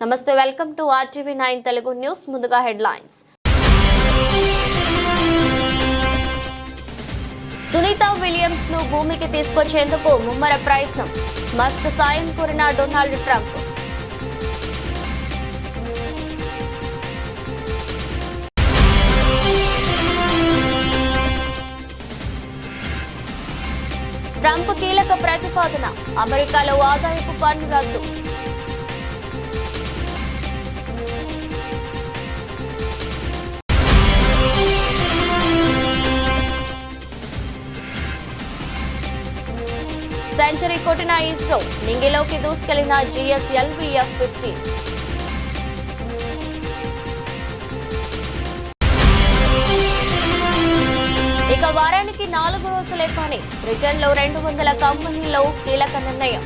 నమస్తే, welcome to RTV9 Telugu news. ముందుగా headlines. Sunitha Williams ను భూమికి తీసుకొచ్చేందుకు ముమ్మర ప్రయత్నం. మస్క్ సాయం కోరిన డొనాల్డ్ ట్రంప్. ట్రంప్ కీలక ప్రతిపాదన. అమెరికాలో ఆదాయపు పన్ను రద్దు. సెంచరీ కొట్టిన ఇస్రో, నింగిలోకి దూసుకెళ్లిన GSLV F-15. ఇక వారానికి 4 రోజులే పని. బ్రిటన్లో 200 కంపెనీల్లో కీలక నిర్ణయం.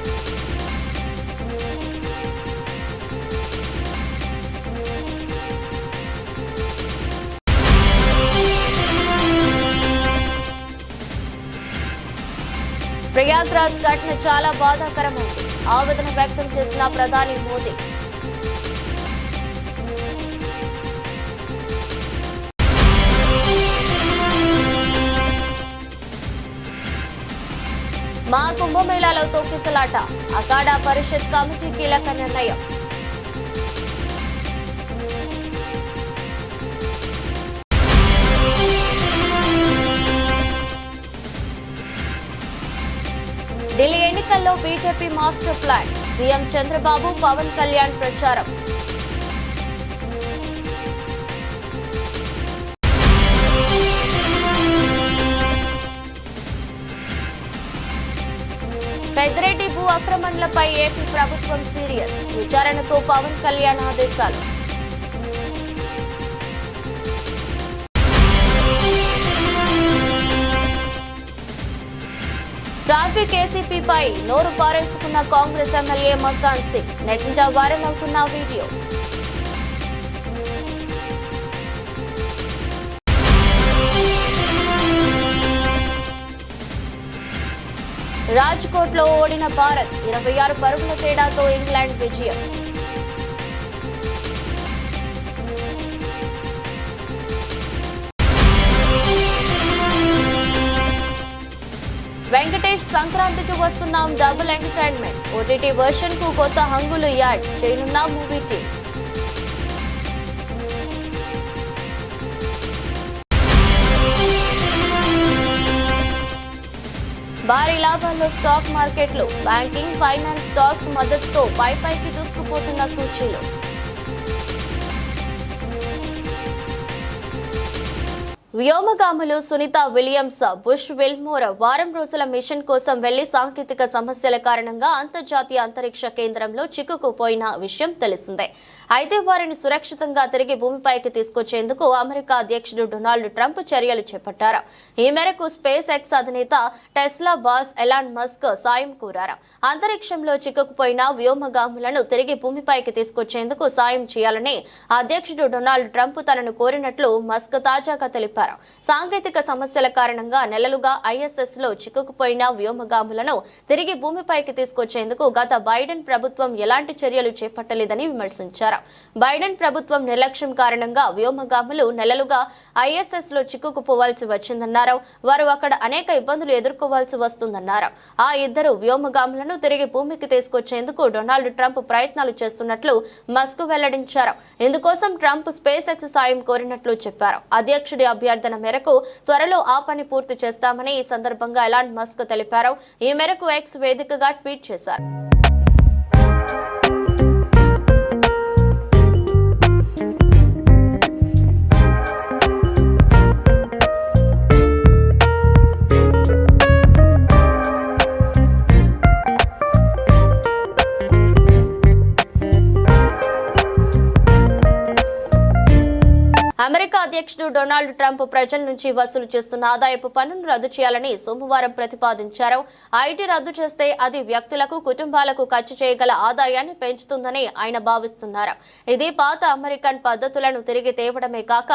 ప్రయాగ్రాజ్ ఘటన చాలా బాధాకరమైంది. ఆవేదన వ్యక్తం చేసిన ప్రధాని మోదీ. మా కుంభమేళాలో తొక్కిసలాట. అఖాడా పరిషత్ కమిటీ కీలక నిర్ణయం. ఢిల్లీ ఎన్నికల్లో BJP master plan. CM Chandrababu, Pawan Kalyan ప్రచారం. పెద్దిరెడ్డి భూ ఆక్రమణలపై ఏపీ ప్రభుత్వం సీరియస్. విచారణకు పవన్ కళ్యాణ్ ఆదేశాలు. ట్రాఫిక్ ఏసీపీపై నోరు పారేసుకున్న కాంగ్రెస్ ఎమ్మెల్యే మక్కాన్ సింగ్. నెట్టింట వైరల్ అవుతున్న వీడియో. రాజ్కోట్లో ఓడిన భారత్. 26 పరుగుల తేడాతో ఇంగ్లాండ్ విజయం. వెంకటేష్ సంక్రాంతికి వస్తున్నాం డబుల్ ఎంటర్టైన్మెంట్. OTT వర్షన్ కు కొత్త హంగులు యాడ్ చేయనున్న మూవీ టీం. భారీ లాభాల్లో స్టాక్ మార్కెట్లు. బ్యాంకింగ్, ఫైనాన్స్ స్టాక్స్ మద్దతుతో పైకి దూసుకుపోతున్న సూచీలు. వ్యోమగాములు సునీత విలియమ్స్, బుష్ విల్మోర్ వారం రోజుల మిషన్ కోసం వెళ్లి సాంకేతిక సమస్యల కారణంగా అంతర్జాతీయ అంతరిక్ష కేంద్రంలో చిక్కుకుపోయిన విషయం తెలిసిందే. అయితే వారిని సురక్షితంగా తిరిగి భూమిపైకి తీసుకొచ్చేందుకు అమెరికా అధ్యక్షుడు డొనాల్డ్ ట్రంప్ చర్యలు చేపట్టారు. ఈ మేరకు స్పేస్ ఎక్స్ అధినేత టెస్లా బాస్ ఎలాన్ మస్క్ సాయం కోరారు. అంతరిక్షంలో చిక్కుకుపోయిన వ్యోమగాములను తిరిగి భూమిపైకి తీసుకొచ్చేందుకు సాయం చేయాలని అధ్యక్షుడు డొనాల్డ్ ట్రంప్ తనను కోరినట్లు మస్క్ తాజాగా తెలిపారు. సాంకేతిక సమస్యల కారణంగా నెలలుగా ISS లో చిక్కుకుపోయిన వ్యోమగాములను తిరిగి భూమిపైకి తీసుకొచ్చేందుకు గత బైడెన్ ప్రభుత్వం ఎలాంటి చర్యలు చేపట్టలేదని విమర్శించారు. బైడెన్ ప్రభుత్వం నిర్లక్ష్యం కారణంగా వ్యోమగాములు నెలలుగా ISS లో చిక్కుకుపోవాల్సి వచ్చిందన్నారు. వారు అక్కడ అనేక ఇబ్బందులు ఎదుర్కోవాల్సి వస్తుందన్నారు. ఆ ఇద్దరు వ్యోమగాములను తిరిగి భూమికి తీసుకొచ్చేందుకు డొనాల్డ్ ట్రంప్ ప్రయత్నాలు చేస్తున్నట్లు మస్క్ వెల్లడించారు. ఇందుకోసం ట్రంప్ స్పేస్ ఎక్స్ సాయం కోరినట్లు చెప్పారు. అధ్యక్షుడి అభ్యర్థన మేరకు త్వరలో ఆ పని పూర్తి చేస్తామని ఈ సందర్భంగా ఎలాన్ మస్క్ తెలిపారు. ఈ మేరకు ఎక్స్ వేదికగా ట్వీట్ చేశారు. అమెరికా అధ్యక్షుడు డొనాల్డ్ ట్రంప్ ప్రజల నుంచి వసూలు చేస్తున్న ఆదాయపు పన్నును రద్దు చేయాలని సోమవారం ప్రతిపాదించారు. ఐటీ రద్దు చేస్తే అది వ్యక్తులకు, కుటుంబాలకు ఖర్చు చేయగల ఆదాయాన్ని పెంచుతుందని ఆయన భావిస్తున్నారు. ఇది పాత అమెరికన్ పద్ధతులను తిరిగి తేవడమే కాక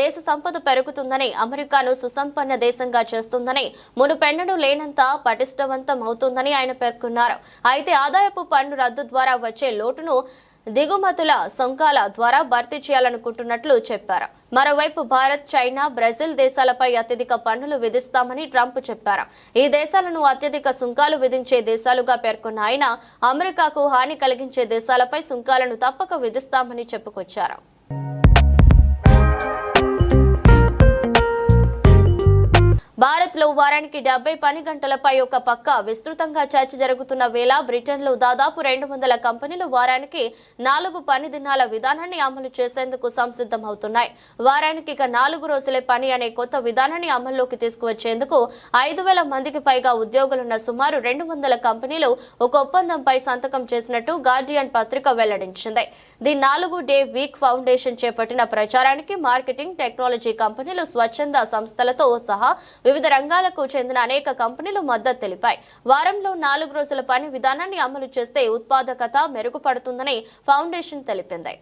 దేశ సంపద పెరుగుతుందని, అమెరికాను సుసంపన్న దేశంగా చేస్తుందని, మునుపెన్నడూ లేనంత పటిష్టవంతం అవుతుందని ఆయన పేర్కొన్నారు. అయితే ఆదాయపు పన్ను రద్దు ద్వారా వచ్చే లోటును దిగుమతుల సుంకాల ద్వారా భర్తీ చేయాలనుకుంటున్నట్లు చెప్పారు. మరోవైపు భారత్, చైనా, బ్రెజిల్ దేశాలపై అత్యధిక పన్నులు విధిస్తామని ట్రంప్ చెప్పారు. ఈ దేశాలను అత్యధిక సుంకాలు విధించే దేశాలుగా పేర్కొన్న ఆయన అమెరికాకు హాని కలిగించే దేశాలపై సుంకాలను తప్పక విధిస్తామని చెప్పుకొచ్చారు. భారత్ లో వారానికి 70 పని గంటలపై ఒక పక్క విస్తృతంగా చర్చ జరుగుతున్న వేళ బ్రిటన్లో దాదాపు 200 కంపెనీలు వారానికి 4 పని దినాల విధానాన్ని అమలు చేసేందుకు సంసిద్ధమవుతున్నాయి. వారానికి 4 రోజులే పని అనే కొత్త విధానాన్ని అమల్లోకి తీసుకువచ్చేందుకు 5,000 మందికి పైగా ఉద్యోగులున్న సుమారు 200 కంపెనీలు ఒక ఒప్పందంపై సంతకం చేసినట్టు గార్డియన్ పత్రిక వెల్లడించింది. ది 4-డే వీక్ ఫౌండేషన్ చేపట్టిన ప్రచారానికి మార్కెటింగ్, టెక్నాలజీ కంపెనీలు, స్వచ్ఛంద సంస్థలతో సహా వివిధ రంగాలకు చెందిన అనేక కంపెనీలు మద్దతు తెలిపాయి. వారంలో 4 రోజుల పని విధానాన్ని అమలు చేస్తే ఉత్పాదకత మెరుగుపడుతుందని ఫౌండేషన్ తెలిపింది.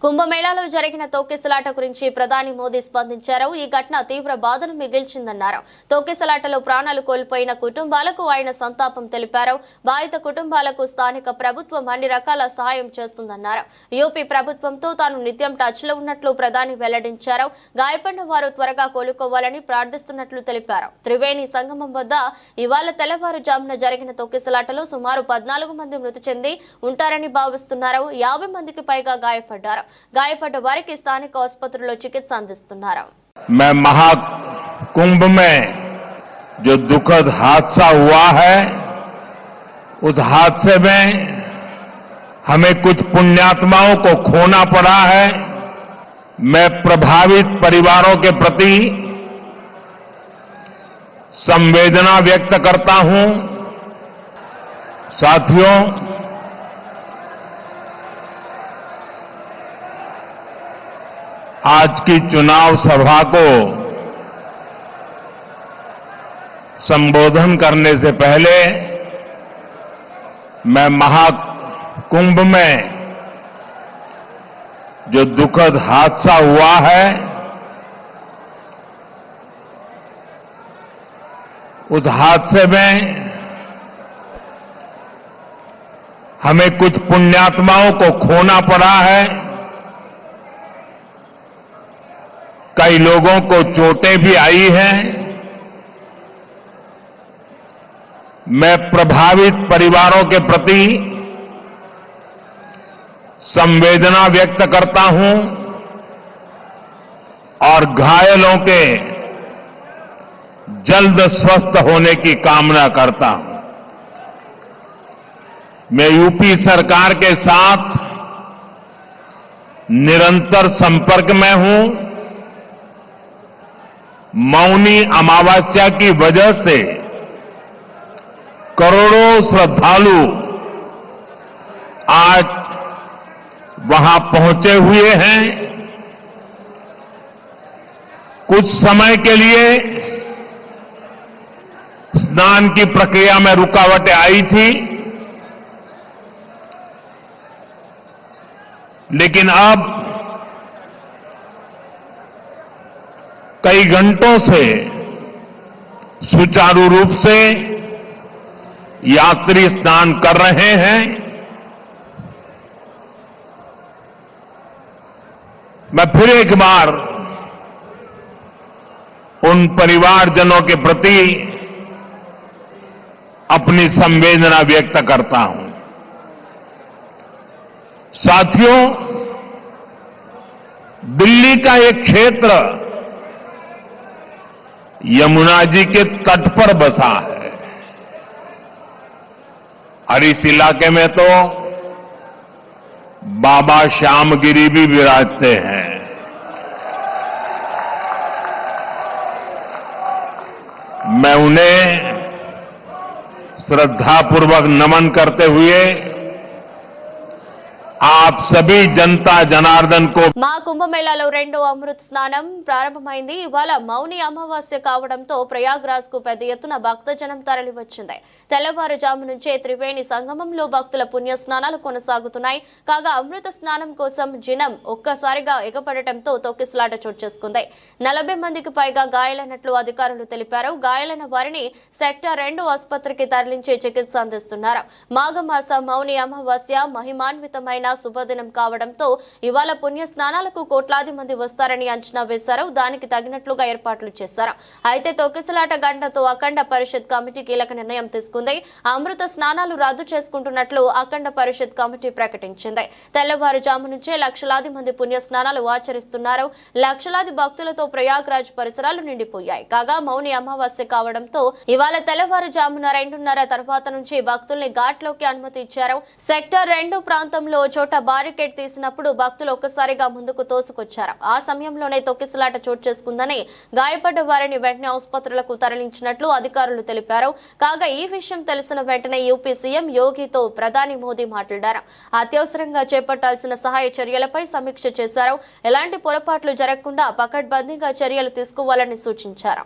కుంభమేళాలో జరిగిన తొక్కిసలాట గురించి ప్రధాని మోదీ స్పందించారు. ఈ ఘటన తీవ్ర బాధను మిగిల్చిందన్నారు. తొక్కిసలాటలో ప్రాణాలు కోల్పోయిన కుటుంబాలకు ఆయన సంతాపం తెలిపారు. బాధిత కుటుంబాలకు స్థానిక ప్రభుత్వం అన్ని రకాల సహాయం చేస్తుందన్నారు. యూపీ ప్రభుత్వంతో తాను నిత్యం టచ్ లో ఉన్నట్లు ప్రధాని వెల్లడించారు. గాయపడిన వారు త్వరగా కోలుకోవాలని ప్రార్థిస్తున్నట్లు తెలిపారు. త్రివేణి సంగమం వద్ద ఇవాళ తెల్లవారుజామున జరిగిన తొక్కిసలాటలో సుమారు 14 మంది మృతి చెంది ఉంటారని భావిస్తున్నారు. 50 మందికి పైగా గాయపడ్డారు. గాయపడ్డ వారికి స్థానిక ఆసుపత్రిలో చికిత్స అందిస్తున్నారు. मैं महाकुंभ में जो दुखद हादसा हुआ है, उस हादसे में हमें कुछ पुण्यात्माओं को खोना पड़ा है. मैं प्रभावित परिवारों के प्रति संवेदना व्यक्त करता हूं. साथियों, आज की चुनाव सभा को संबोधन करने से पहले मैं महाकुंभ में जो दुखद हादसा हुआ है, उस हादसे में हमें कुछ पुण्यात्माओं को खोना पड़ा है. कई लोगों को चोटें भी आई हैं. मैं प्रभावित परिवारों के प्रति संवेदना व्यक्त करता हूं और घायलों के जल्द स्वस्थ होने की कामना करता हूं. मैं यूपी सरकार के साथ निरंतर संपर्क में हूं. मौनी अमावस्या की वजह से करोड़ों श्रद्धालु आज वहां पहुंचे हुए हैं. कुछ समय के लिए स्नान की प्रक्रिया में रुकावटें आई थी, लेकिन अब कई घंटों से सुचारू रूप से यात्री स्नान कर रहे हैं. मैं फिर एक बार उन परिवारजनों के प्रति अपनी संवेदना व्यक्त करता हूं. साथियों, दिल्ली का एक क्षेत्र यमुना जी के तट पर बसा है और इस इलाके में तो बाबा श्यामगिरी भी विराजते हैं. मैं उन्हें श्रद्धापूर्वक नमन करते हुए आप आप सभी जनता जनार्दन को మా కుంభమేళాలో రెండో అమృత్ స్నానం ప్రారంభమైంది. ఇవాళ మౌని అమావాస్య కావడంతో ప్రయాగ్రాజ్ కు పెద్ద ఎత్తున భక్తజనం తరలివచ్చింది. తెల్లవారుజాము నుంచే త్రివేణి సంగమంలో భక్తుల పుణ్య స్నానాలు కొనసాగుతున్నాయి. కాగా అమృత స్నానం కోసం జనం ఒక్కసారిగా ఎగపడటంతో తొక్కిసలాట చోటు చేసుకుంది. 40 మందికి పైగా గాయాలైనట్లు అధికారులు తెలిపారు. గాయాలైన వారిని సెక్టార్ 2 ఆసుపత్రికి తరలించి చికిత్స అందిస్తున్నారు. మాఘమాస మౌని అమావాస్య మహిమాన్వితమైన శుభదినం కావడంతో ఇవాళ పుణ్య స్నానాలకు కోట్లాది మంది వస్తారని అంచనా వేశారు. దానికి తగినట్లుగా ఏర్పాట్లు చేశారు. అయితే తొక్కిసలాట గంటతో అఖండ పరిషత్ కమిటీ కీలక నిర్ణయం తీసుకుంది. అమృత స్నానాలు రద్దు చేసుకుంటున్నట్లు అఖండ పరిషత్ కమిటీ ప్రకటించింది. తెల్లవారుజాము నుంచే లక్షలాది మంది పుణ్య స్నానాలు ఆచరిస్తున్నారు. లక్షలాది భక్తులతో ప్రయాగ్రాజ్ పరిసరాలు నిండిపోయాయి. కాగా మౌని అమావాస్య కావడంతో ఇవాళ తెల్లవారుజామున 2:30 తర్వాత నుంచి భక్తుల్ని ఘాట్లోకి అనుమతి ఇచ్చారు. సెక్టార్ 2 ప్రాంతంలో చోట బారికేడ్ తీసినప్పుడు భక్తులు ఒక్కసారిగా ముందుకు తోసుకొచ్చారు. ఆ సమయంలోనే తొక్కిసలాట చోటు చేసుకుందని, గాయపడ్డ వారిని వెంటనే ఆసుపత్రులకు తరలించినట్లు అధికారులు తెలిపారు. కాగా ఈ విషయం తెలిసిన వెంటనే యూపీ సీఎం యోగితో ప్రధాని మోదీ మాట్లాడారు. అత్యవసరంగా చేపట్టాల్సిన సహాయ చర్యలపై సమీక్ష చేశారు. ఎలాంటి పొరపాట్లు జరగకుండా పకడ్బందీగా చర్యలు తీసుకోవాలని సూచించారు.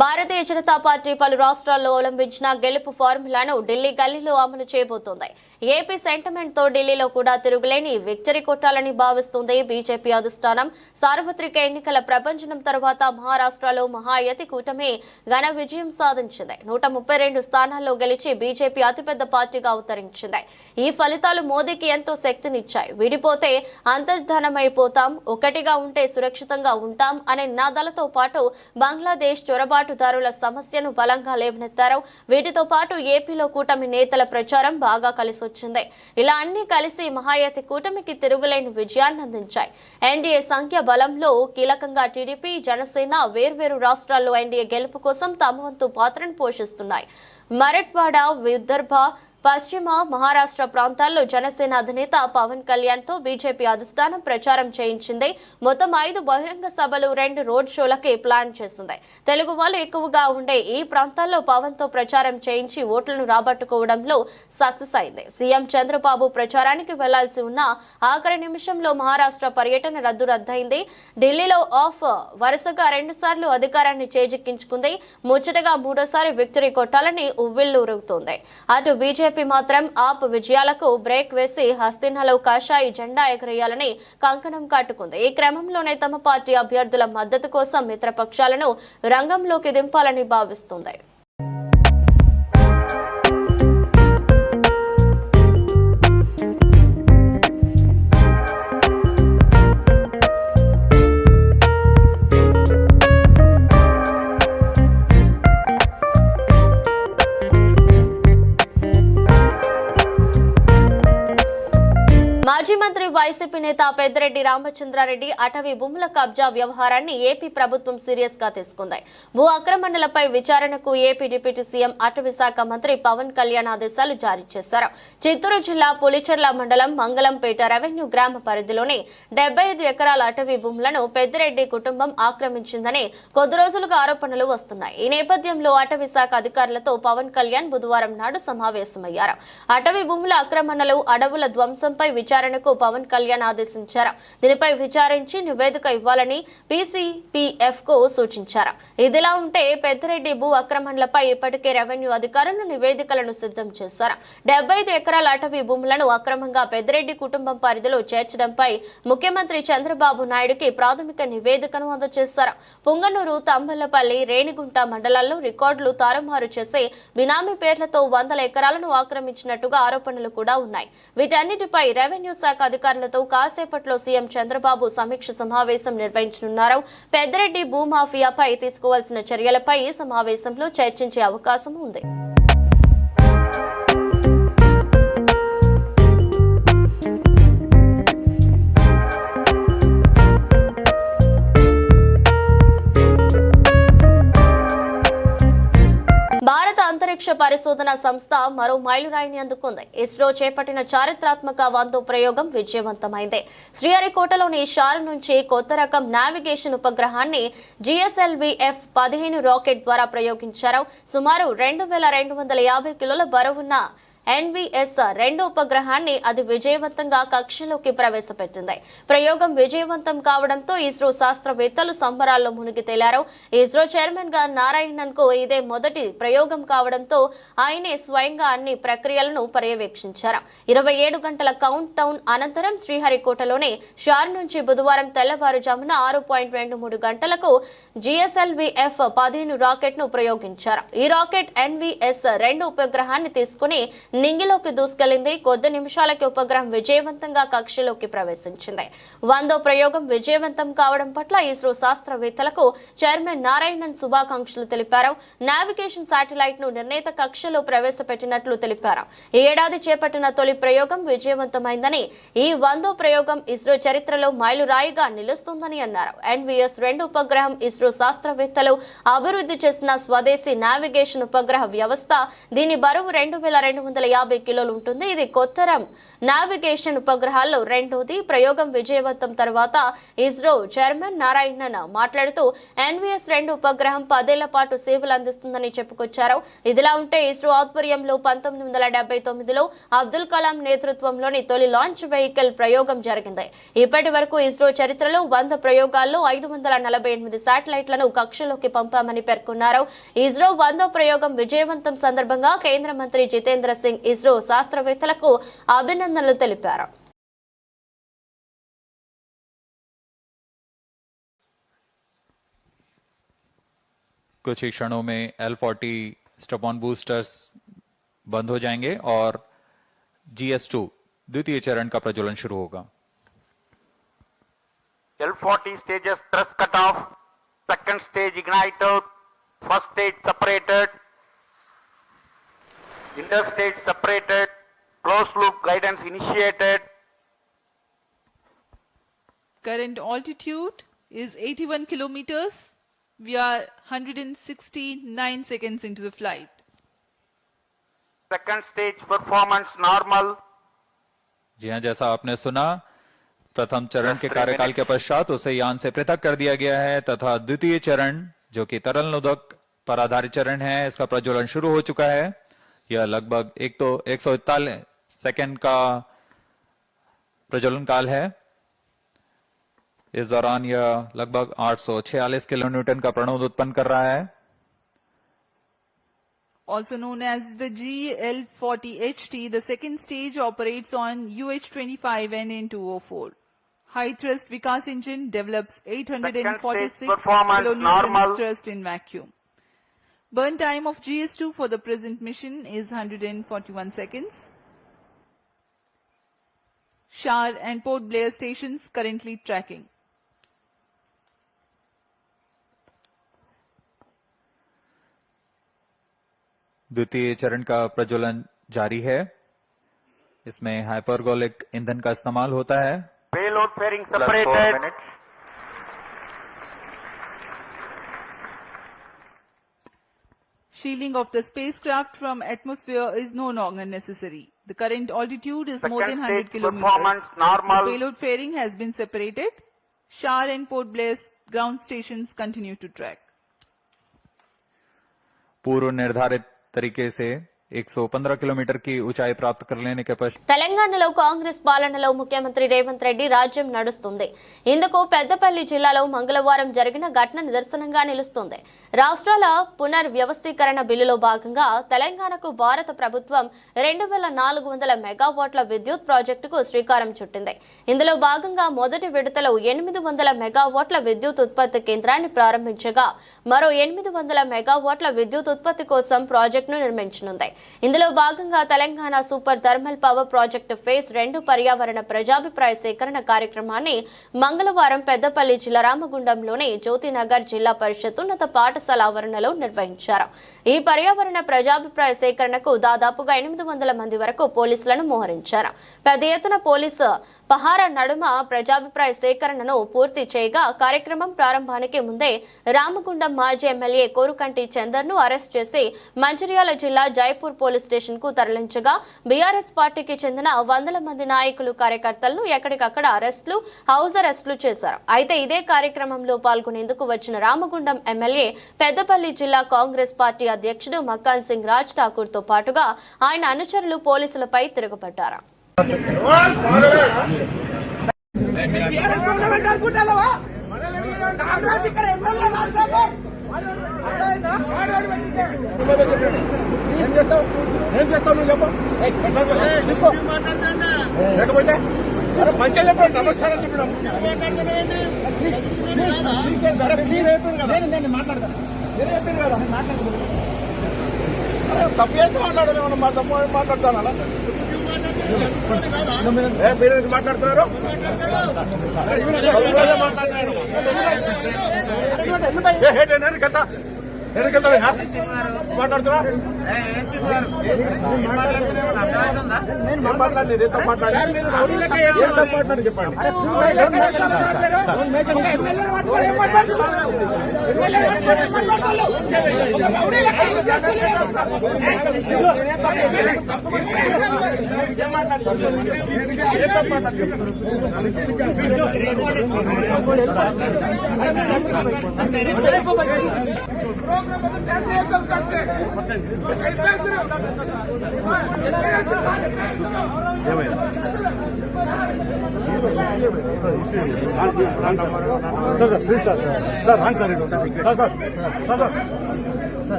భారతీయ జనతా పార్టీ పలు రాష్ట్రాల్లో అవలంబించిన గెలుపు ఫార్ములాను ఢిల్లీ గల్లీలో అమలు చేయబోతోంది. ఏపీ సెంటిమెంట్ తో ఢిల్లీలో కూడా తిరుగులేని విక్టరీ కొట్టాలని భావిస్తుంది బీజేపీ అధిష్టానం. సార్వత్రిక ఎన్నికల ప్రభంజనం తర్వాత మహారాష్ట్రలో మహాయతి కూటమి ఘన విజయం సాధించింది. 132 స్థానాల్లో గెలిచి బీజేపీ అతిపెద్ద పార్టీగా అవతరించింది. ఈ ఫలితాలు మోదీకి ఎంతో శక్తినిచ్చాయి. విడిపోతే అంతర్ధానమైపోతాం, ఒకటిగా ఉంటే సురక్షితంగా ఉంటాం అనే నినాదాలతో పాటు బంగ్లాదేశ్ చొరబాటుదారుల సమస్యను బలంగా లేవనెత్తారు. వీటితో పాటు ఏపీలో కూటమి నేతల ప్రచారం బాగా కలిసొచ్చింది. ఇలా అన్ని కలిసి మహాయతి కూటమికి తిరుగులేని విజయాన్ని అందించాయి. ఎన్డీఏ సంఖ్య బలంలో కీలకంగా టీడీపీ, జనసేన వేర్వేరు రాష్ట్రాల్లో ఎన్డీఏ గెలుపు కోసం తమ వంతు పాత్రను పోషిస్తున్నాయి. మరాఠ్వాడ, విదర్భ, పశ్చిమ మహారాష్ట్ర ప్రాంతాల్లో జనసేన అధినేత పవన్ కళ్యాణ్ తో బీజేపీ అధిష్టానం ప్రచారం చేయించింది. మొత్తం 5 బహిరంగ సభలు, 2 రోడ్ షోలకి ప్లాన్ చేసింది. తెలుగు వాళ్ళు ఎక్కువగా ఉండే ఈ ప్రాంతాల్లో పవన్ తో ప్రచారం చేయించి ఓట్లను రాబట్టుకోవడంలో సక్సెస్ అయింది. సీఎం చంద్రబాబు ప్రచారానికి వెళ్లాల్సి ఉన్న ఆఖరి నిమిషంలో మహారాష్ట్ర పర్యటన రద్దయింది. ఢిల్లీలో ఆఫ్ వరుసగా 2 సార్లు అధికారాన్ని చేజిక్కించుకుంది. ముచ్చటగా 3వ విక్టరీ కొట్టాలని ఉవ్విళ్లూరుతోంది. అటు బీజేపీ మాత్రం ఆప్ విజయాలకు బ్రేక్ వేసి హస్తినాలో కాషాయి జెండా ఎగరేయాలని కంకణం కట్టుకుంది. ఈ క్రమంలోనే తమ పార్టీ అభ్యర్థుల మద్దతు కోసం మిత్రపక్షాలను రంగంలోకి దింపాలని భావిస్తుంది. మాజీ మంత్రి వైసీపీ నేత పెద్దిరెడ్డి రామచంద్రారెడ్డి అటవీ భూముల కబ్జా వ్యవహారాన్ని ఏపీ ప్రభుత్వం సీరియస్ గా తీసుకుంది. భూ ఆక్రమణలపై విచారణకు ఏపీ డిప్యూటీ సీఎం అటవీ శాఖ మంత్రి పవన్ కళ్యాణ్ ఆదేశాలు జారీ చేశారు. చిత్తూరు జిల్లా పులిచెర్ల మండలం మంగళంపేట రెవెన్యూ గ్రామ పరిధిలోని 75 ఎకరాల అటవీ భూములను పెద్దిరెడ్డి కుటుంబం ఆక్రమించిందని కొద్ది రోజులుగా ఆరోపణలు వస్తున్నాయి. ఈ నేపథ్యంలో అటవీ శాఖ అధికారులతో పవన్ కళ్యాణ్ బుధవారం నాడు సమావేశమయ్యారు. అటవీ భూముల ఆక్రమణలు, అడవుల ధ్వంసంపై విచారణకు పవన్ కళ్యాణ్ ఆదేశించారు. దీనిపై విచారించి నివేదిక ఇవ్వాలని పీసీపీఎఫ్ కు సూచించారు. ఇదిలా ఉంటే పెద్దిరెడ్డి భూ ఆక్రమణలపై ఇప్పటికే రెవెన్యూ అధికారులు నివేదికలను సిద్ధం చేశారు. 75 ఎకరాల అటవీ భూములను అక్రమంగా పెద్దిరెడ్డి కుటుంబం పరిధిలో చేర్చడంపై ముఖ్యమంత్రి చంద్రబాబు నాయుడుకి ప్రాథమిక నివేదికను అందజేశారు. పుంగనూరు, తంబలపల్లి, రేణిగుంట మండలాల్లో రికార్డులు తారుమారు చేసి బినామీ పేర్లతో 100 ఎకరాలను ఆక్రమించినట్టుగా ఆరోపణలు కూడా ఉన్నాయి. వీటన్నిటిపై రెవెన్యూ శాఖ అధికారులతో కాసేపట్లో సీఎం చంద్రబాబు సమీక్ష సమావేశం నిర్వహించనున్నారు. పెద్దిరెడ్డి భూమాఫియాపై తీసుకోవాల్సిన చర్యలపై ఈ సమావేశంలో చర్చించే అవకాశం ఉంది. భారత అంతరిక్ష పరిశోధన సంస్థ మరో మైలురాయిని అందుకుంది. ఇస్రో చేపట్టిన చారిత్రాత్మక 100వ ప్రయోగం విజయవంతమైంది. శ్రీహరికోటలోని షార్ నుంచి కొత్త రకం నావిగేషన్ ఉపగ్రహాన్ని GSLV-F-15 రాకెట్ ద్వారా ప్రయోగించారు. సుమారు 2250 కిలోల బరువున్న NVS-2 ఉపగ్రహాన్ని అది విజయవంతంగా కక్షలోకి ప్రవేశపెట్టింది. ప్రయోగం విజయవంతం కావడంతో ఇస్రో శాస్త్రవేత్తలు సంబరాల్లో మునిగి తేలారు. ఇస్రో చైర్మన్ గా నారాయణన్ కు ఇదే మొదటి ప్రయోగం కావడంతో ఆయనే స్వయంగా అన్ని ప్రక్రియలను పర్యవేక్షించారు. 27 గంటల కౌంట్ డౌన్ అనంతరం శ్రీహరికోటలోని షార్ నుంచి బుధవారం తెల్లవారుజామున 6.23 గంటలకు GSLV-F-15 రాకెట్ ను ప్రయోగించారు. ఈ రాకెట్ NVS-2 ఉపగ్రహాన్ని తీసుకుని నింగిలోకి దూసుకెళ్లింది. కొద్ది నిమిషాలకి ఉపగ్రహం విజయవంతంగా కక్షలోకి ప్రవేశించింది. 100వ ప్రయోగం విజయవంతం కావడం పట్ల ఇస్రో శాస్త్రవేత్తలకు చైర్మన్ నారాయణన్ శుభాకాంక్షలు తెలిపారు. నావిగేషన్ శాటిలైట్ ను నిర్ణీత కక్షలో ప్రవేశపెట్టినట్లు తెలిపారు. ఈ ఏడాది చేపట్టిన తొలి ప్రయోగం విజయవంతమైందని, ఈ 100వ ప్రయోగం ఇస్రో చరిత్రలో మైలురాయిగా నిలుస్తుందని అన్నారు. NVS-2 ఉపగ్రహం ఇస్రో శాస్త్రవేత్తలు అభివృద్ధి చేసిన స్వదేశీ నావిగేషన్ ఉపగ్రహ వ్యవస్థ. దీని బరువు 2250 కిలోలు ఉంటుంది. ఇది కొత్తరం నావిగేషన్ ఉపగ్రహాల్లో రెండోది. ప్రయోగం విజయవంతం తర్వాత ఇస్రో చైర్మన్ నారాయణన్ మాట్లాడుతూ NVS-2 ఉపగ్రహం 10 ఏళ్ల పాటు సేవలు అందిస్తుందని చెప్పుకొచ్చారు. ఇదిలా ఉంటే ఇస్రో ఆధ్వర్యంలో 1979లో అబ్దుల్ కలాం నేతృత్వంలోని తొలి లాంచ్ వెహికల్ ప్రయోగం జరిగింది. ఇప్పటి వరకు ఇస్రో చరిత్రలో 100 ప్రయోగాల్లో 548 శాటిలైట్లను కక్షలోకి పంపామని పేర్కొన్నారు. ఇస్రో 100వ ప్రయోగం విజయవంతం సందర్భంగా కేంద్ర మంత్రి జితేంద్ర సింగ్ ఇస్రో శాస్త్రవేత్తలకు అభినందనలు తెలిపారు. कुछ ही क्षणों में L40 स्टेपॉन बूस्टर्स बंद हो जाएंगे और GS2 द्वितीय चरण का प्रज्वलन शुरू होगा. L40 stages thrust cutoff, second stage ignited, first stage separated, interstage separated, closed loop guidance initiated. Current altitude is 81 kilometers. We are 169 seconds into the flight. Second stage performance normal. जी हाँ, जैसा आपने सुना, प्रथम चरण के कार्यकाल के पश्चात उसे यान से पृथक कर दिया गया है तथा द्वितीय चरण जो कि तरल नोदक पर आधारित चरण है, इसका प्रज्वलन शुरू हो चुका है. यह लगभग 141 सेकेंड का प्रज्वलन काल है. इस दौरान यह लगभग 846 किलोन्यूटन का प्रणोद उत्पन्न कर रहा है. Also known as the GL40HT, the second stage operates on UH-25NN204. High thrust Vikas engine develops 846 performance kilonewton normal. thrust in vacuum. Burn time of GS2 for the present mission is 141 seconds. Shar and Port Blair stations currently tracking. द्वितीय चरण का प्रज्वलन जारी है. इसमें hypergolic ईंधन का इस्तेमाल होता है. Payload fairing separated. Shielding of the spacecraft from atmosphere is no longer necessary. The current altitude is more than Second 100 stage kilometers. performance normal. The payload fairing has been separated. Shar and Port Blair ground stations continue to track. पूर्व निर्धारित तरीके से 115 kilometre की ऊंचाई प्राप्त कर लेने के पश्चात తెలంగాణలో కాంగ్రెస్ పాలనలో ముఖ్యమంత్రి రేవంత్ రెడ్డి రాజ్యం నడుస్తుంది. ఇందుకు పెద్దపల్లి జిల్లాలో మంగళవారం జరిగిన ఘటన నిదర్శనంగా నిలుస్తుంది. రాష్ట్రాల పునర్వ్యవస్థీకరణ బిల్లులో భాగంగా తెలంగాణకు భారత ప్రభుత్వం 2400 మెగావాట్ల విద్యుత్ ప్రాజెక్టుకు శ్రీకారం చుట్టింది. ఇందులో భాగంగా మొదటి విడతలో 800 మెగావాట్ల విద్యుత్ ఉత్పత్తి కేంద్రాన్ని ప్రారంభించగా మరో 800 మెగావాట్ల విద్యుత్ ఉత్పత్తి కోసం ప్రాజెక్టును నిర్మించనుంది. ఇందులో భాగంగా Telangana super thermal power project phase 2 పర్యావరణ ప్రజాభిప్రాయ సేకరణ కార్యక్రమాన్ని మంగళవారం పెద్దపల్లి జిల్లా రామగుండంలోని జ్యోతినగర్ జిల్లా పరిషత్ ఉన్నత పాఠశాల ఆవరణలో నిర్వహించారు. ఈ పర్యావరణ ప్రజాభిప్రాయ సేకరణకు దాదాపుగా 800 మంది వరకు పోలీసులను మోహరించారు. పెద్ద ఎత్తున పోలీసు పహారా నడుమ ప్రజాభిప్రాయ సేకరణను పూర్తి చేయగా కార్యక్రమం ప్రారంభానికి ముందే రామగుండం మాజీ ఎమ్మెల్యే కోరుకంటి చందర్ను అరెస్ట్ చేసి మంచిర్యాల జిల్లా జైపూర్ పోలీస్ స్టేషన్ కు తరలించగా బీఆర్ఎస్ పార్టీకి చెందిన 100 మంది నాయకులు కార్యకర్తలను ఎక్కడికక్కడ అరెస్టులు హౌస్ అరెస్టులు చేశారు. అయితే ఇదే కార్యక్రమంలో పాల్గొనేందుకు వచ్చిన రామగుండం ఎమ్మెల్యే పెద్దపల్లి జిల్లా కాంగ్రెస్ పార్టీ అధ్యక్షుడు మక్కాన్ సింగ్ రాజ్ ఠాకూర్ తో పాటుగా ఆయన అనుచరులు పోలీసులపై తిరుగుబడ్డారు. మంచిగా చెప్పండి, నమస్కారం చెప్పడం తప్పు చేస్తే మాట్లాడాలి. మనం మా తప్పు మాట్లాడతాను అలా మీరు మాట్లాడుతున్నారు. మాట్లాడుతున్నా మాట్లాడి చెప్పండి.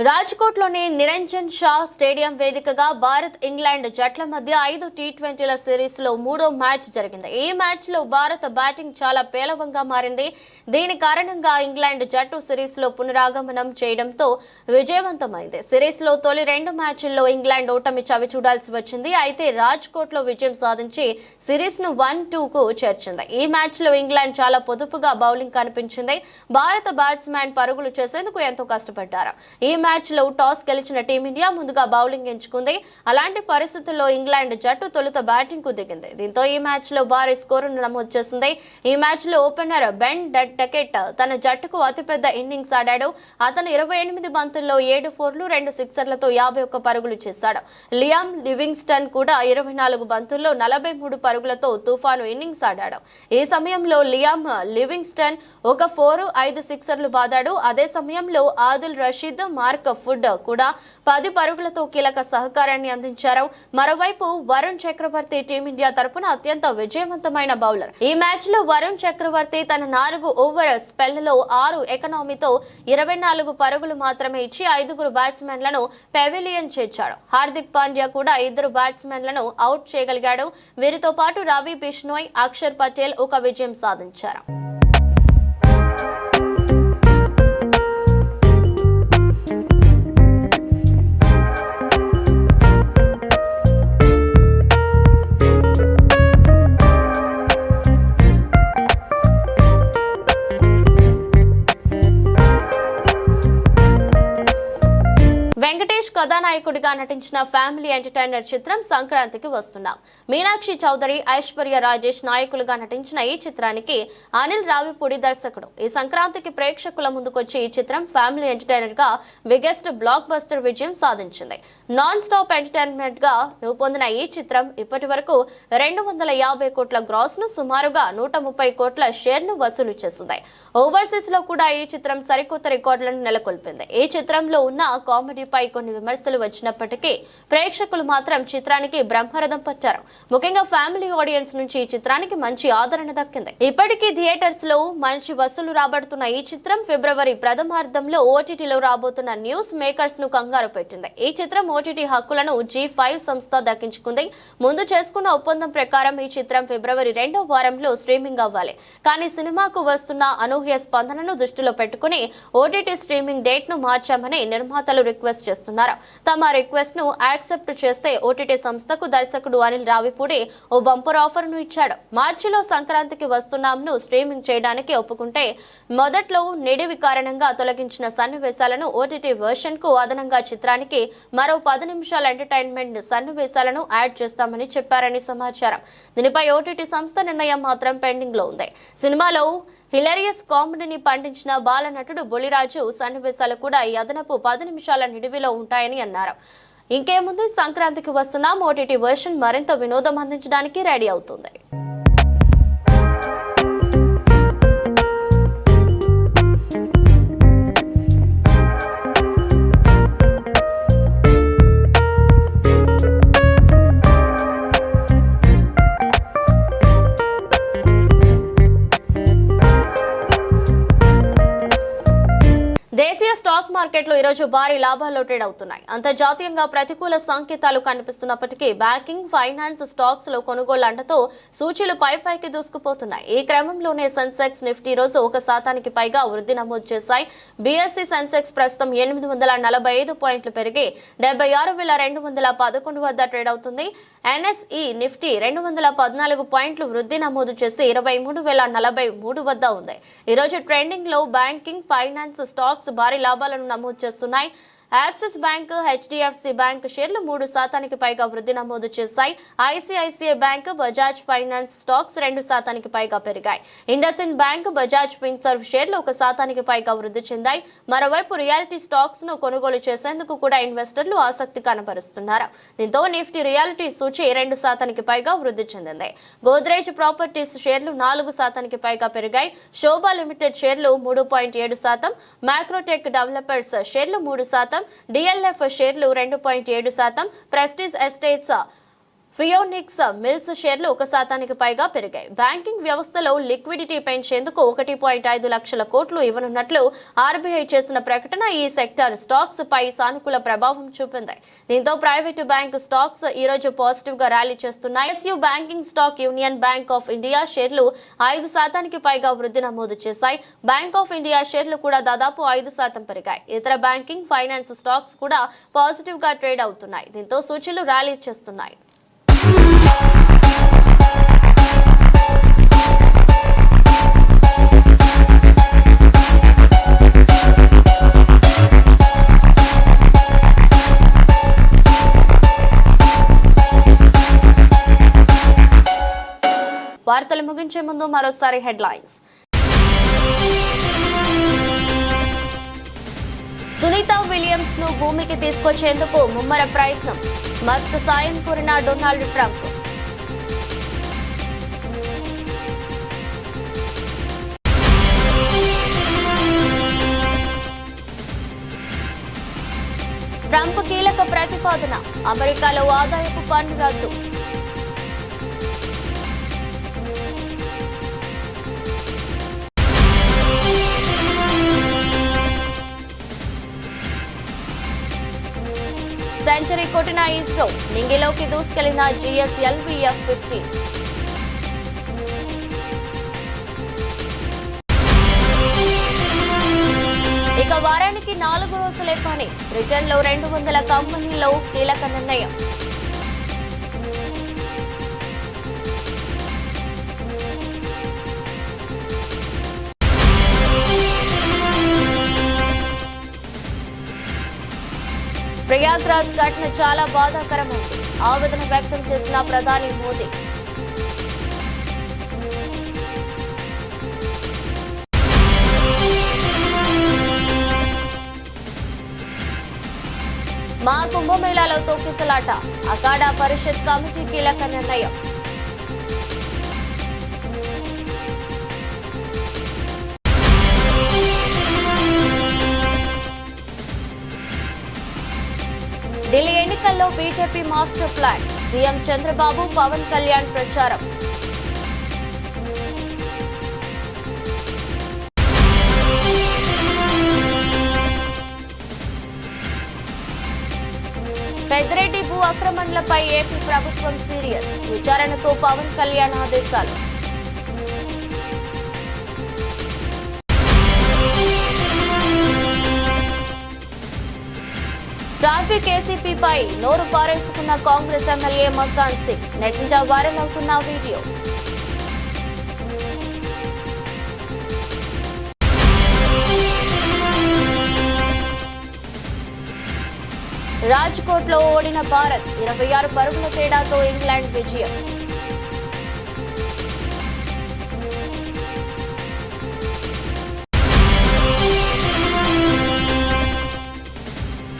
రాజ్కోట్లోని నిరంజన్ షా స్టేడియం వేదికగా భారత్ ఇంగ్లాండ్ జట్ల మధ్య 5 టీ20ల సిరీస్ లో 3వ మ్యాచ్ జరిగింది. ఈ మ్యాచ్ లో భారత బ్యాటింగ్ చాలా పేలవంగా మారింది. దీని కారణంగా ఇంగ్లాండ్ జట్టు సిరీస్ లో పునరాగమనం చేయడంతో విజయవంతమైంది. సిరీస్ లో తొలి 2 మ్యాచ్ల్లో ఇంగ్లాండ్ ఓటమి చవి చూడాల్సి వచ్చింది. అయితే రాజ్కోట్ లో విజయం సాధించి సిరీస్ ను 1-2కు చేర్చింది. ఈ మ్యాచ్ లో ఇంగ్లాండ్ చాలా పొదుపుగా బౌలింగ్ కనిపించింది. భారత బ్యాట్స్మెన్ పరుగులు చేసేందుకు ఎంతో కష్టపడ్డారు. ఈ మ్యాచ్ లో టాస్ గెలిచిన టీమిండియా ముందుగా బౌలింగ్ ఎంచుకుంది. అలాంటి పరిస్థితుల్లో ఇంగ్లాండ్ జట్టు తొలుత బ్యాటింగ్ కు దిగింది. దీంతో ఈ మ్యాచ్ లో భారీ స్కోరును నమోదు చేసింది. ఈ మ్యాచ్ లో ఓపెనర్ బెన్ డకెట్ తన జట్టుకు అతిపెద్ద ఇన్నింగ్స్ ఆడాడు. అతను 28 బంతుల్లో 7 ఫోర్లు 2 సిక్సర్లతో 51 పరుగులు చేశాడు. లియామ్ లివింగ్స్టన్ కూడా 24 బంతుల్లో 43 పరుగులతో తుఫాను ఇన్నింగ్స్ ఆడాడు. ఈ సమయంలో లియామ్ లివింగ్స్టన్ 1 ఫోర్ 5 సిక్సర్లు బాదాడు. అదే సమయంలో ఆదిల్ రషీద్ మార్క్ ఫుడ్ కూడా 10 పరుగులతో కీలక సహకారాన్ని అందించారు. మరోవైపు వరుణ్ చక్రవర్తి టీమిండియా తరపున అత్యంత విజయవంతమైన బౌలర్. ఈ మ్యాచ్ లో వరుణ్ చక్రవర్తి తన 4 ఓవర్ స్పెల్ లో 6 ఎకనామీతో 24 పరుగులు మాత్రమే ఇచ్చి 5 బ్యాట్స్మెన్లను పెవిలియన్ చేర్చాడు. హార్దిక్ పాండ్యా కూడా 2 బ్యాట్స్మెన్లను అవుట్ చేయగలిగాడు. వీరితో పాటు రవి బిష్నోయ్, అక్షర్ పటేల్ ఒక విజయం సాధించారు. వెంకటేష్ కథానాయకుడిగా నటించిన ఫ్యామిలీ ఎంటర్టైనర్ చిత్రం సంక్రాంతికి వస్తున్నాం. మీనాక్షి చౌదరి, ఐశ్వర్య రాజేష్ నాయకులుగా నటించిన ఈ చిత్రానికి అనిల్ రావిపూడి దర్శకుడు. ఈ సంక్రాంతికి ప్రేక్షకుల ముందుకొచ్చి ఈ చిత్రం ఫ్యామిలీ ఎంటర్టైనర్ గా బిగ్గెస్ట్ బ్లాక్ బస్టర్ విజయం సాధించింది. నాన్ స్టాప్ ఎంటర్టైన్మెంట్ గా రూపొందిన ఈ చిత్రం ఇప్పటి వరకు 250 కోట్ల గ్రాస్ ను సుమారుగా 130 కోట్ల షేర్ ను వసూలు చేసింది. ఓవర్సీస్ లో కూడా ఈ చిత్రం సరికొత్త రికార్డులను నెలకొల్పింది. ఈ చిత్రంలో ఉన్న కామెడీపై కొన్ని విమర్శలు వచ్చినప్పటికీ ప్రేక్షకులు మాత్రం చిత్రానికి బ్రహ్మరథం పట్టారు. ముఖ్యంగా ఫ్యామిలీ ఆడియన్స్ నుంచి ఈ చిత్రానికి మంచి ఆదరణ దక్కింది. ఇప్పటికీ థియేటర్స్ లో మంచి వసూలు రాబడుతున్న ఈ చిత్రం ఫిబ్రవరి ప్రథమార్థంలో ఓటీటీలో రాబోతున్న న్యూస్ మేకర్స్ ను కంగారు పెట్టింది. ఈ చిత్రం ఓటీటీ హక్కులను G5 సంస్థ దక్కించుకుంది. ముందు చేసుకున్న ఒప్పందం ప్రకారం ఈ చిత్రం ఫిబ్రవరి 2వ వారంలో స్ట్రీమింగ్ అవ్వాలి. కానీ సినిమాకు వస్తున్న అనూహ్య స్పందనను దృష్టిలో పెట్టుకుని ఓటీటీ స్ట్రీమింగ్ డేట్ ను మార్చామని నిర్మాతలు రిక్వెస్ట్ చేస్తున్నారు. తమ రిక్వెస్ట్ ను యాక్సెప్ట్ చేస్తే ఓటీటీ సంస్థకు దర్శకుడు అనిల్ రావిపూడి ఓ బంపర్ ఆఫర్ ను ఇచ్చాడు. మార్చిలో సంక్రాంతికి వస్తున్నాంను స్ట్రీమింగ్ చేయడానికి ఒప్పుకుంటే మొదట్లో నిడివి కారణంగా తొలగించిన సన్నివేశాలను ఓటీటీ వర్షన్ కు అదనంగా చిత్రానికి మరో 10 నిమిషాల ఎంటర్టైన్మెంట్ సన్నివేశాలను యాడ్ చేస్తామని చెప్పారని సమాచారం. దీనిపై ఓటీటీ సంస్థ నిర్ణయం మాత్రం పెండింగ్ లో ఉంది. సినిమాలో హిలేరియస్ కామెడీని పండించిన బాలనటుడు బొలిరాజు సన్నివేశాలు కూడా ఈ అదనపు 10 నిమిషాల నిడివిలో ఉంటాయని అన్నారు. ఇంకేముంది, సంక్రాంతికి వస్తున్నాం ఓటీటీ వర్షన్ మరింత వినోదం అందించడానికి రెడీ అవుతుంది. దేశీయ స్టాక్ మార్కెట్లు ఈరోజు భారీ లాభాల్లో ట్రేడ్ అవుతున్నాయి. అంతర్జాతీయంగా ప్రతికూల సంకేతాలు కనిపిస్తున్నప్పటికీ బ్యాంకింగ్, ఫైనాన్స్ స్టాక్స్ లో కొనుగోలు అండతో సూచీలు పైకి దూసుకుపోతున్నాయి. ఈ క్రమంలోనే సెన్సెక్స్, నిఫ్టీ రోజు 1% పైగా వృద్ధి నమోదు చేశాయి. బీఎస్సీ సెన్సెక్స్ ప్రస్తుతం 845 పాయింట్లు పెరిగి 76,211 వద్ద ట్రేడ్ అవుతుంది. ఎన్ఎస్ఈ నిఫ్టీ 214 పాయింట్లు వృద్ధి నమోదు చేసి 23,043 వద్ద ఉంది. ఈ రోజు ట్రెండింగ్ లో బ్యాంకింగ్, ఫైనాన్స్ స్టాక్స్ భారీ లాభాలను నమోదు చేస్తున్నాయి. యాక్సిస్ బ్యాంక్, హెచ్డిఎఫ్సి బ్యాంక్ షేర్లు 3% పైగా వృద్ధి నమోదు చేశాయి. ICICI bank, Bajaj finance stocks 2% పైగా పెరిగాయి. ఇండస్ఇండ్ బ్యాంక్, బజాజ్ ఫిన్సర్వ్ షేర్లు 1% పైగా వృద్ధి చెందాయి. మరోవైపు రియాలిటీ స్టాక్స్ ను కొనుగోలు చేసేందుకు కూడా ఇన్వెస్టర్లు ఆసక్తి కనబరుస్తున్నారు. దీంతో నిఫ్టీ రియాలిటీ సూచి 2% పైగా వృద్ధి చెందింది. గోద్రేజ్ ప్రాపర్టీస్ షేర్లు 4% పైగా పెరిగాయి. శోభా లిమిటెడ్ షేర్లు 3.7%, మ్యాక్రోటెక్ డెవలపర్స్ షేర్లు 3%, డిఎల్ఎఫ్ షేర్లు 2.7%, ప్రెస్టీజ్ ఎస్టేట్స్, ఫియోనిక్స్ మిల్స్ షేర్లు 1% పైగా పెరిగాయి. బ్యాంకింగ్ వ్యవస్థలో లిక్విడిటీ పెంచేందుకు 1.5 లక్షల కోట్లు ఇవ్వనున్నట్లు ఆర్బీఐ చేసిన ప్రకటన ఈ సెక్టర్ స్టాక్స్ పై సానుకూల ప్రభావం చూపింది. దీంతో ప్రైవేటు బ్యాంక్ స్టాక్స్ ఈ రోజు పాజిటివ్ గా ర్యాలీ చేస్తున్నాయి. SU banking stock union bank of India షేర్లు 5% పైగా వృద్ధి నమోదు చేశాయి. బ్యాంక్ ఆఫ్ ఇండియా షేర్లు కూడా దాదాపు 5% పెరిగాయి. ఇతర బ్యాంకింగ్, ఫైనాన్స్ స్టాక్స్ కూడా పాజిటివ్ గా ట్రేడ్ అవుతున్నాయి. దీంతో సూచీలు ర్యాలీ చేస్తున్నాయి. వార్తలు ముగించే ముందు మరోసారి హెడ్లైన్స్. సునీతా విలియమ్స్ ను భూమికి తీసుకొచ్చేందుకు ముమ్మర ప్రయత్నం. మస్క్ సాయం కోరిన డొనాల్డ్ ట్రంప్. ట్రంప్ కీలక ప్రతిపాదన. అమెరికాలో ఆదాయపు పన్ను రద్దు. సెంచరీ కొట్టిన ఇస్రో, నింగిలోకి దూసుకెళ్లిన GSLV F-15. ఇక వారానికి 4 రోజులే పని. బ్రిటన్లో 200 కంపెనీల్లో కీలక నిర్ణయం. ప్రయాగ్రాజ్ ఘటన చాలా బాధాకరమైంది. ఆవేదన వ్యక్తం చేసిన ప్రధాని మోదీ. మా కుంభమేళాలో తొక్కిసలాట. అఖాడా పరిషత్ కమిటీ కీలక నిర్ణయం. ఢిల్లీ ఎన్నికల్లో BJP master plan CM Chandrababu Pawan Kalyan ప్రచారం. పెద్దిరెడ్డి భూ ఆక్రమణలపై ఏపీ ప్రభుత్వం సీరియస్, విచారణకు పవన్ కళ్యాణ్ ఆదేశాలు. ట్రాఫిక్ ఏసీపీపై నోరు పారేసుకున్న కాంగ్రెస్ ఎమ్మెల్యే మక్కాన్ సింగ్, నెట్టింట వైరల్ అవుతున్న వీడియో. రాజ్కోట్లో ఓడిన భారత్ 26 పరుగుల తేడాతో ఇంగ్లాండ్ విజయం.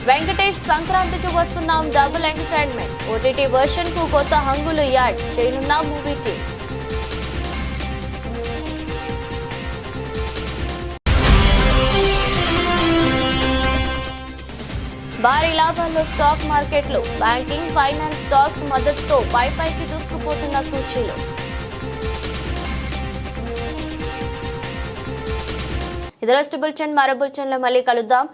వెంకటేష్ సంక్రాంతికి వస్తున్నాం డబుల్ ఎంటర్టైన్మెంట్, ఓటీటీ వర్షన్ కు కొత్త హంగులు యాడ్ చేయనున్న మూవీ టీం. భారీ లాభాల్లో స్టాక్ మార్కెట్లు, బ్యాంకింగ్, ఫైనాన్స్ స్టాక్స్ మద్దతుతో పైకి దూసుకుపోతున్న సూచీలు. ఇది రోజు బులెటిన్. మరో బులెటిన్లో మళ్ళీ కలుద్దాం.